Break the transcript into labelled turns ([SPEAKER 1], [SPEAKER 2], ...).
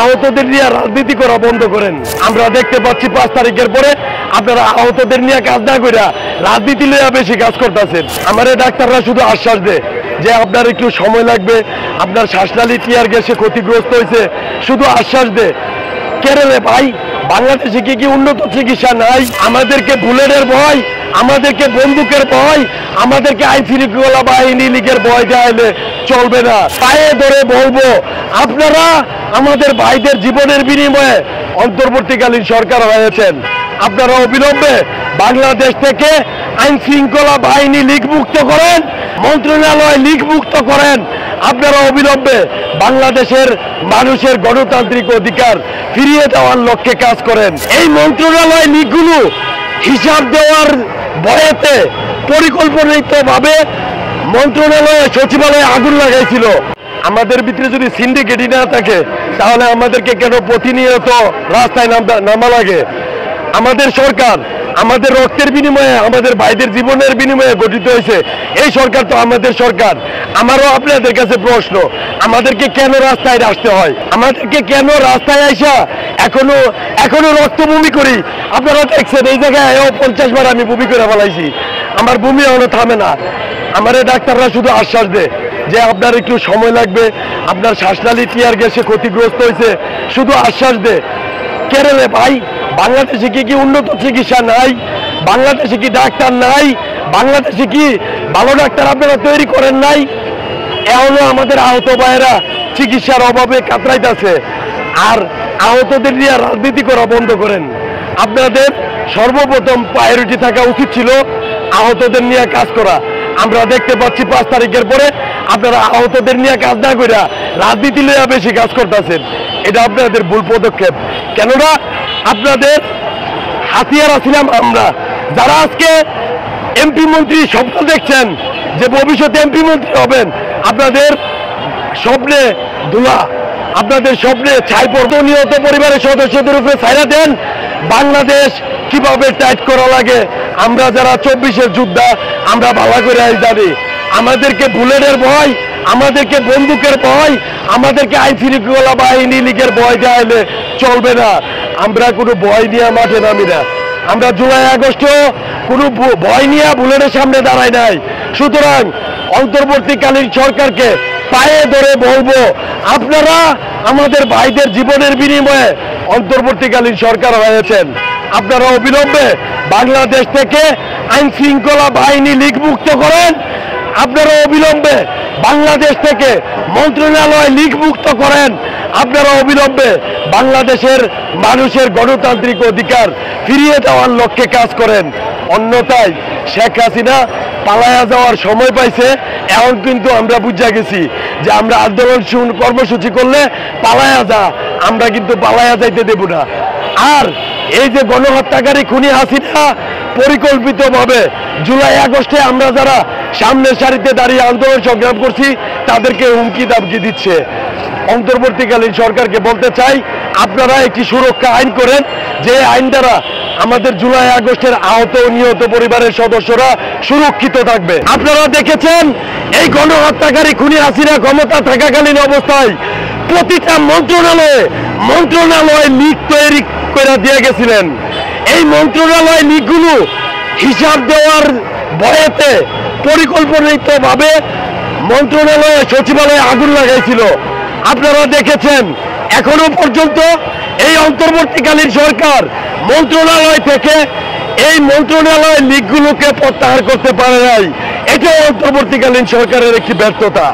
[SPEAKER 1] আহতদের নিয়ে রাজনীতি করা বন্ধ করেন। আমরা দেখতে পাচ্ছি 5 তারিখের পরে আপনারা আহতদের নিয়ে কাজ না করে রাজনীতি নিয়ে বেশি কাজ করতেছেন। আমাদের ডাক্তাররা শুধু আশ্বাস দেয় যে আপনার একটু সময় লাগবে, আপনার শ্বাসনালী টিয়ার গ্যাসে ক্ষতিগ্রস্ত হয়েছে, শুধু আশ্বাস দেয়। কেরালে ভাই, বাংলাদেশে কি উন্নত চিকিৎসা নাই? আমাদেরকে বুলেটের ভয়, আমাদেরকে বন্দুকের ভয়, আমাদেরকে আইন শৃঙ্খলা বাহিনী লীগের ভয় দেওয়ালে চলবে না। পায়ে ধরে বলবো, আপনারা আমাদের ভাইদের জীবনের বিনিময়ে অন্তর্বর্তীকালীন সরকার হয়েছেন, আপনারা অবিলম্বে বাংলাদেশ থেকে আইন শৃঙ্খলা বাহিনী লীগ মুক্ত করেন, মন্ত্রণালয় লীগ মুক্ত করেন। আপনারা অবিলম্বে বাংলাদেশের মানুষের গণতান্ত্রিক অধিকার ফিরিয়ে দেওয়ার লক্ষ্যে কাজ করেন। এই মন্ত্রণালয় লীগগুলো হিসাব দেওয়ার ভয়েতে পরিকল্পনিতভাবে মন্ত্রণালয়ে সচিবালয়ে আগুন লাগাইছিল। আমাদের ভিতরে যদি সিন্ডিকেটই না থাকে তাহলে আমাদেরকে কেন প্রতিনিয়ত রাস্তায় নামা লাগে? আমাদের সরকার আমাদের রক্তের বিনিময়ে, আমাদের ভাইদের জীবনের বিনিময়ে গঠিত হয়েছে। এই সরকার তো আমাদের সরকার। আমারও আপনাদের কাছে প্রশ্ন, আমাদেরকে কেন রাস্তায় আসতে হয়? আমাদেরকে কেন রাস্তায় আইসা এখনো রক্ত বমি করি? আপনারা দেখছেন এই জায়গায় 50 বার আমি বমি করে ফেলাইছি, আমার বমি এখনো থামে না। আমাদের ডাক্তাররা শুধু আশ্বাস দেয় যে আপনার একটু সময় লাগবে, আপনার শ্বাসনালী টিয়ার গ্যাসে ক্ষতিগ্রস্ত হয়েছে, শুধু আশ্বাস দেয়। কেরালে ভাই, বাংলাদেশে কি উন্নত চিকিৎসা নাই? বাংলাদেশে কি ডাক্তার নাই? বাংলাদেশে কি ভালো ডাক্তার আপনারা তৈরি করেন নাই? এখনো আমাদের আহত ভাইয়েরা চিকিৎসার অভাবে কাতরাইতেছে। আর আহতদের নিয়ে রাজনীতি করা বন্ধ করেন। আপনাদের সর্বপ্রথম প্রায়োরিটি থাকা উচিত ছিল আহতদের নিয়ে কাজ করা। আমরা দেখতে পাচ্ছি 5 তারিখের পরে আপনারা আহতদের নিয়ে কাজ না করে রাজনীতি নিয়ে বেশি কাজ করতেছেন। এটা আপনাদের ভুল পদক্ষেপ। কেননা আপনাদের হাতিয়ার ছিলাম আমরা, যারা আজকে এমপি মন্ত্রী স্বপ্ন দেখছেন যে ভবিষ্যতে এমপি মন্ত্রী হবেন, আপনাদের স্বপ্নে ধুলা, আপনাদের স্বপ্নে ছাই পড়ত। নিহত পরিবারের সদস্যদের উপরে ছাইরা দেন। বাংলাদেশ কিভাবে টাইট করা লাগে আমরা যারা 24-এর যোদ্ধা আমরা ভালো করে জানি। আমাদেরকে বুলেটের ভয়, আমাদেরকে বন্দুকের ভয়, আমাদেরকে আইন শৃঙ্খলা বাহিনী লীগের ভয় দেওয়ালে চলবে না। আমরা কোনো ভয় নিয়ে মাঠে নামি না। আমরা জুলাই আগস্টেও কোনো ভয় নিয়ে বুলেটের সামনে দাঁড়াই নাই। সুতরাং অন্তর্বর্তীকালীন সরকারকে পায়ে ধরে বলবো, আপনারা আমাদের ভাইদের জীবনের বিনিময়ে অন্তর্বর্তীকালীন সরকার হয়েছেন, আপনারা অবিলম্বে বাংলাদেশ থেকে আইন শৃঙ্খলা বাহিনী লীগ মুক্ত করেন, আপনারা অবিলম্বে বাংলাদেশ থেকে মন্ত্রণালয় লীগ মুক্ত করেন, আপনারা অবিলম্বে বাংলাদেশের মানুষের গণতান্ত্রিক অধিকার ফিরিয়ে দেওয়ার লক্ষ্যে কাজ করেন। অন্যথায় শেখ হাসিনা পালায়া যাওয়ার সময় পাইছে। এখন কিন্তু আমরা বুঝা গেছি যে আমরা আন্দোলন কর্মসূচি করলে পালায়া যা, আমরা কিন্তু পালায়া যাইতে দেব না। আর এই যে গণহত্যাকারী খুনি হাসিনা পরিকল্পিতভাবে জুলাই আগস্টে আমরা যারা সামনের সারিতে দাঁড়িয়ে আন্দোলন সংগ্রাম করছি তাদেরকে হুমকি দামকি দিচ্ছে। অন্তর্বর্তীকালীন সরকারকে বলতে চাই, আপনারা একটি সুরক্ষা আইন করেন, যে আইন দ্বারা আমাদের জুলাই আগস্টের আহত নিহত পরিবারের সদস্যরা সুরক্ষিত থাকবে। আপনারা দেখেছেন এই গণহত্যাকারী খুনি হাসিনা ক্ষমতা থাকাকালীন অবস্থায় প্রতিটা মন্ত্রণালয় লীগ তৈরি করে দিয়ে গেছিলেন। এই মন্ত্রণালয় লীগগুলো হিসাব দেওয়ার ভয়েতে পরিকল্পনিতভাবে মন্ত্রণালয়ে সচিবালয়ে আগুন লাগাইছিল। আপনারা দেখেছেন এখনো পর্যন্ত এই অন্তর্বর্তীকালীন সরকার মন্ত্রণালয় থেকে এই মন্ত্রণালয় লীগগুলোকে প্রত্যাহার করতে পারে নাই। এটাও অন্তর্বর্তীকালীন সরকারের একটি ব্যর্থতা।